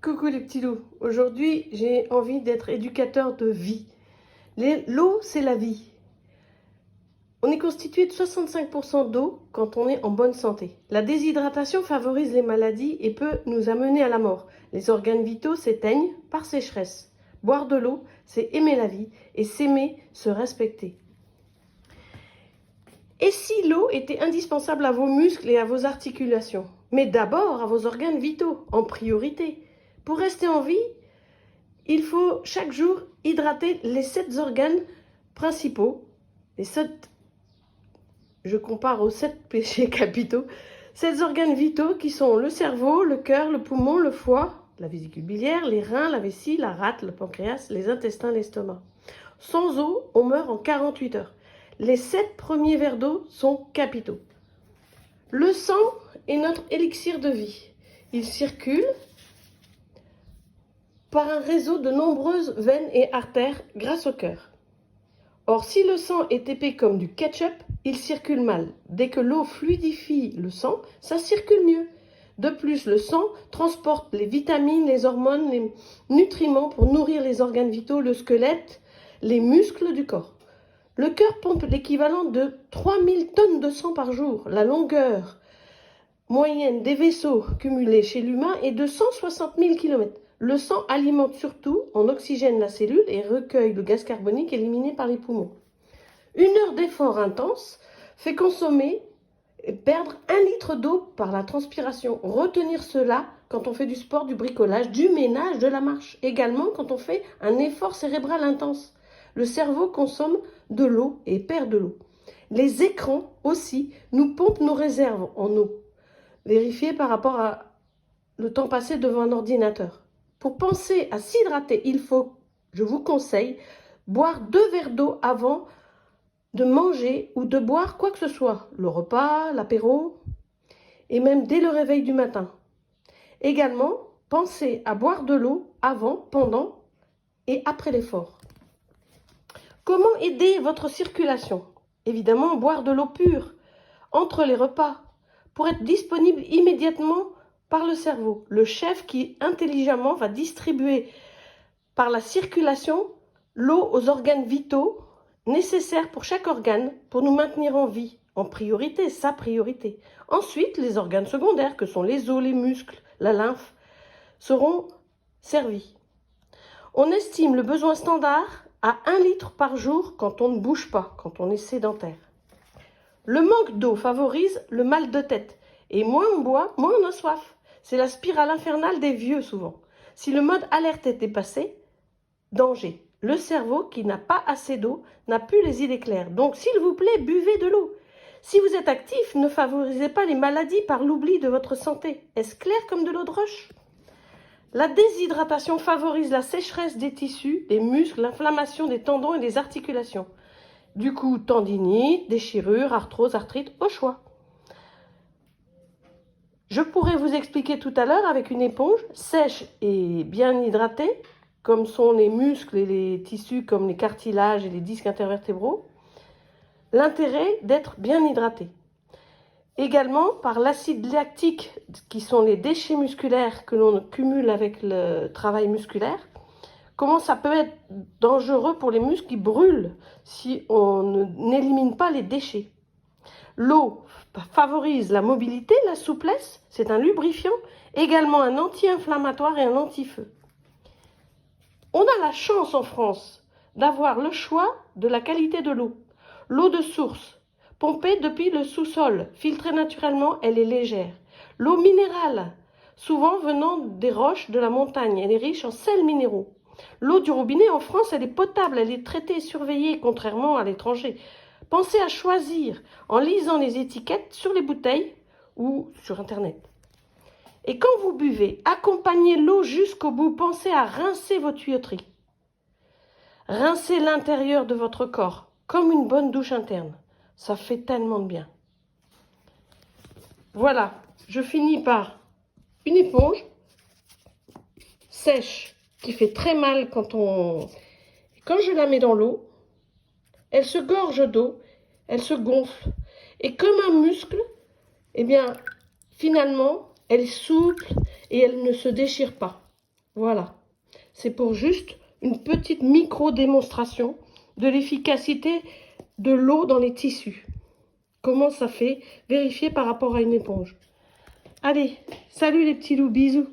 Coucou les petits loups, aujourd'hui j'ai envie d'être éducateur de vie. L'eau, c'est la vie. On est constitué de 65% d'eau quand on est en bonne santé. La déshydratation favorise les maladies et peut nous amener à la mort. Les organes vitaux s'éteignent par sécheresse. Boire de l'eau, c'est aimer la vie et s'aimer, se respecter. Et si l'eau était indispensable à vos muscles et à vos articulations, mais d'abord à vos organes vitaux, en priorité. Pour rester en vie, il faut chaque jour hydrater les 7 organes principaux, les 7, je compare aux 7 péchés capitaux, 7 organes vitaux qui sont le cerveau, le cœur, le poumon, le foie, la vésicule biliaire, les reins, la vessie, la rate, le pancréas, les intestins, l'estomac. Sans eau, on meurt en 48 heures. Les 7 premiers verres d'eau sont capitaux. Le sang est notre élixir de vie. Il circule par un réseau de nombreuses veines et artères grâce au cœur. Or, si le sang est épais comme du ketchup, il circule mal. Dès que l'eau fluidifie le sang, ça circule mieux. De plus, le sang transporte les vitamines, les hormones, les nutriments pour nourrir les organes vitaux, le squelette, les muscles du corps. Le cœur pompe l'équivalent de 3000 tonnes de sang par jour. La longueur moyenne des vaisseaux cumulés chez l'humain est de 160 000 km. Le sang alimente surtout en oxygène la cellule et recueille le gaz carbonique éliminé par les poumons. 1 heure d'effort intense fait consommer et perdre 1 litre d'eau par la transpiration. Retenir cela quand on fait du sport, du bricolage, du ménage, de la marche. Également quand on fait un effort cérébral intense. Le cerveau consomme de l'eau et perd de l'eau. Les écrans aussi nous pompent nos réserves en eau. Vérifiez par rapport à le temps passé devant un ordinateur. Pour penser à s'hydrater, il faut, je vous conseille, boire 2 verres d'eau avant de manger ou de boire quoi que ce soit, le repas, l'apéro, et même dès le réveil du matin. Également, pensez à boire de l'eau avant, pendant et après l'effort. Comment aider votre circulation? Évidemment, boire de l'eau pure entre les repas pour être disponible immédiatement par le cerveau. Le chef qui intelligemment va distribuer par la circulation l'eau aux organes vitaux nécessaires pour chaque organe pour nous maintenir en vie, en priorité, sa priorité. Ensuite, les organes secondaires que sont les os, les muscles, la lymphe seront servis. On estime le besoin standard à 1 litre par jour quand on ne bouge pas, quand on est sédentaire. Le manque d'eau favorise le mal de tête et moins on boit, moins on a soif. C'est la spirale infernale des vieux souvent. Si le mode alerte est dépassé, danger. Le cerveau qui n'a pas assez d'eau n'a plus les idées claires. Donc s'il vous plaît, buvez de l'eau. Si vous êtes actif, ne favorisez pas les maladies par l'oubli de votre santé. Est-ce clair comme de l'eau de roche? La déshydratation favorise la sécheresse des tissus, des muscles, l'inflammation des tendons et des articulations. Du coup, tendinite, déchirure, arthrose, arthrite, au choix. Je pourrais vous expliquer tout à l'heure avec une éponge sèche et bien hydratée, comme sont les muscles et les tissus comme les cartilages et les disques intervertébraux, l'intérêt d'être bien hydraté. Également par l'acide lactique, qui sont les déchets musculaires que l'on cumule avec le travail musculaire. Comment ça peut être dangereux pour les muscles qui brûlent si on n'élimine pas les déchets. L'eau favorise la mobilité, la souplesse, c'est un lubrifiant, également un anti-inflammatoire et un anti-feu. On a la chance en France d'avoir le choix de la qualité de l'eau. L'eau de source, pompée depuis le sous-sol, filtrée naturellement, elle est légère. L'eau minérale, souvent venant des roches de la montagne, elle est riche en sels minéraux. L'eau du robinet en France, elle est potable, elle est traitée et surveillée, contrairement à l'étranger. Pensez à choisir en lisant les étiquettes sur les bouteilles ou sur Internet. Et quand vous buvez, accompagnez l'eau jusqu'au bout. Pensez à rincer vos tuyauteries. Rincez l'intérieur de votre corps, comme une bonne douche interne. Ça fait tellement de bien. Voilà, je finis par une éponge sèche qui fait très mal quand je la mets dans l'eau, elle se gorge d'eau, elle se gonfle. Et comme un muscle, eh bien, finalement, elle est souple et elle ne se déchire pas. Voilà. C'est pour juste une petite micro-démonstration de l'efficacité de l'eau dans les tissus. Comment ça fait? Vérifier par rapport à une éponge. Allez, salut les petits loups, bisous.